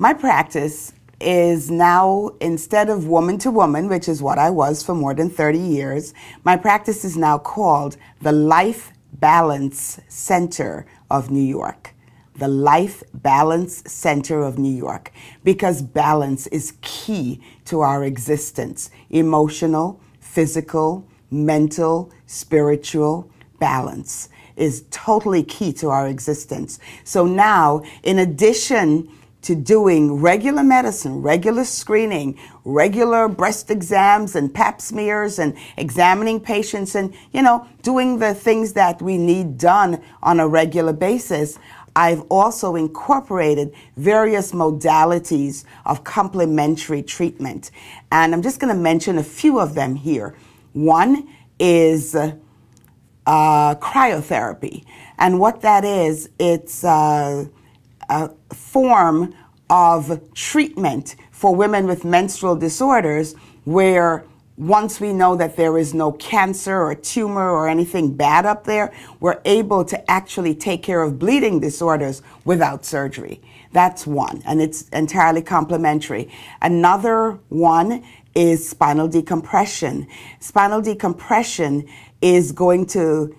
My practice is now, instead of woman to woman, which is what I was for more than 30 years, my practice is now called the Life Balance Center of New York. The Life Balance Center of New York, because balance is key to our existence. Emotional, physical, mental, spiritual balance is totally key to our existence. So now, in addition to doing regular medicine, regular screening, regular breast exams and pap smears and examining patients and, doing the things that we need done on a regular basis, I've also incorporated various modalities of complementary treatment. And I'm just going to mention a few of them here. One is cryotherapy. And what that is, it's a form of treatment for women with menstrual disorders where once we know that there is no cancer or tumor or anything bad up there, we're able to actually take care of bleeding disorders without surgery. That's one, and it's entirely complementary. Another one is spinal decompression. Spinal decompression is going to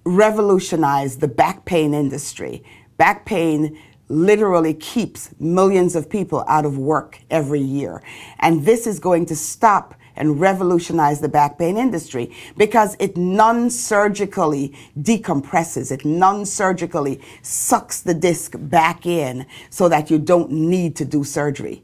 revolutionize the back pain industry. Back pain literally keeps millions of people out of work every year. And this is going to stop and revolutionize the back pain industry because it non-surgically decompresses. It non-surgically sucks the disc back in so that you don't need to do surgery.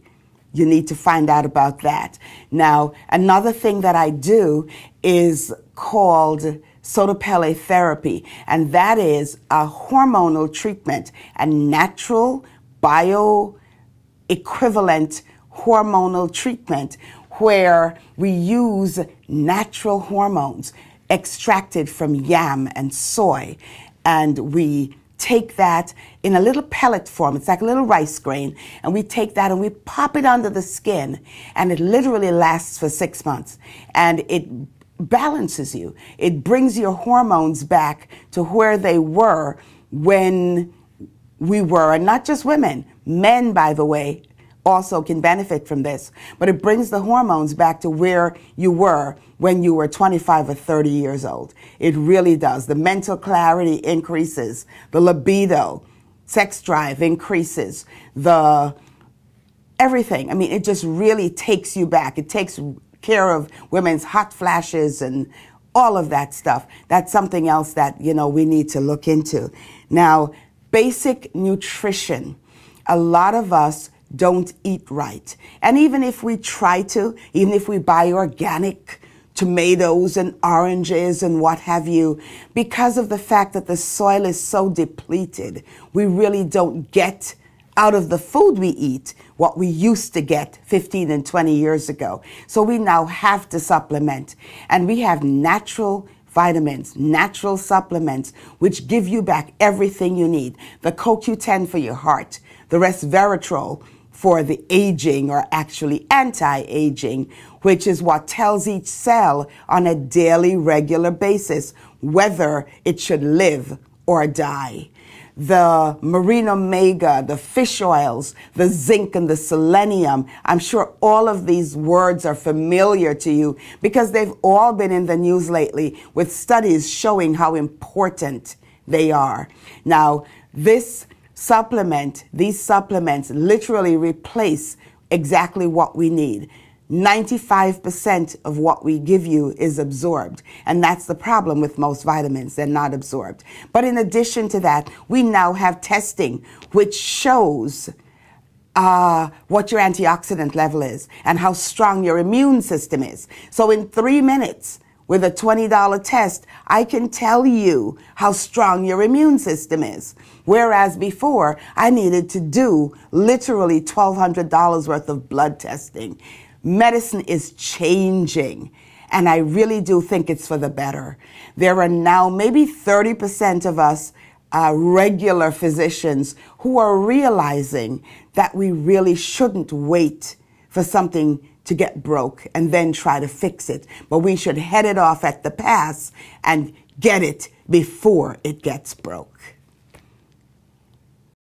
You need to find out about that. Now, another thing that I do is called sotapele therapy, and that is a hormonal treatment, a natural bioequivalent hormonal treatment where we use natural hormones extracted from yam and soy, and we take that in a little pellet form. It's like a little rice grain, and we take that and we pop it under the skin, and it literally lasts for 6 months, and it balances you. It brings your hormones back to where they were when we were, and not just women, men, by the way, also can benefit from this, but it brings the hormones back to where you were when you were 25 or 30 years old. It really does. The mental clarity increases, the libido, sex drive increases, everything. I mean, it just really takes you back. It takes care of women's hot flashes and all of that stuff. That's something else that, we need to look into. Now, basic nutrition. A lot of us don't eat right. And even if we try to, even if we buy organic tomatoes and oranges and what have you, because of the fact that the soil is so depleted, we really don't get out of the food we eat what we used to get 15 and 20 years ago. So we now have to supplement. And we have natural vitamins, natural supplements, which give you back everything you need. The CoQ10 for your heart, the resveratrol for the aging, or actually anti-aging, which is what tells each cell on a daily, regular basis whether it should live or die. The marine omega, the fish oils, the zinc and the selenium. I'm sure all of these words are familiar to you because they've all been in the news lately with studies showing how important they are. Now, these supplements literally replace exactly what we need. 95% of what we give you is absorbed. And that's the problem with most vitamins. They're not absorbed. But in addition to that, we now have testing which shows what your antioxidant level is and how strong your immune system is. So in 3 minutes, with a $20 test, I can tell you how strong your immune system is. Whereas before, I needed to do literally $1,200 worth of blood testing. Medicine is changing, and I really do think it's for the better. There are now maybe 30% of us regular physicians who are realizing that we really shouldn't wait for something to get broke and then try to fix it, but we should head it off at the pass and get it before it gets broke.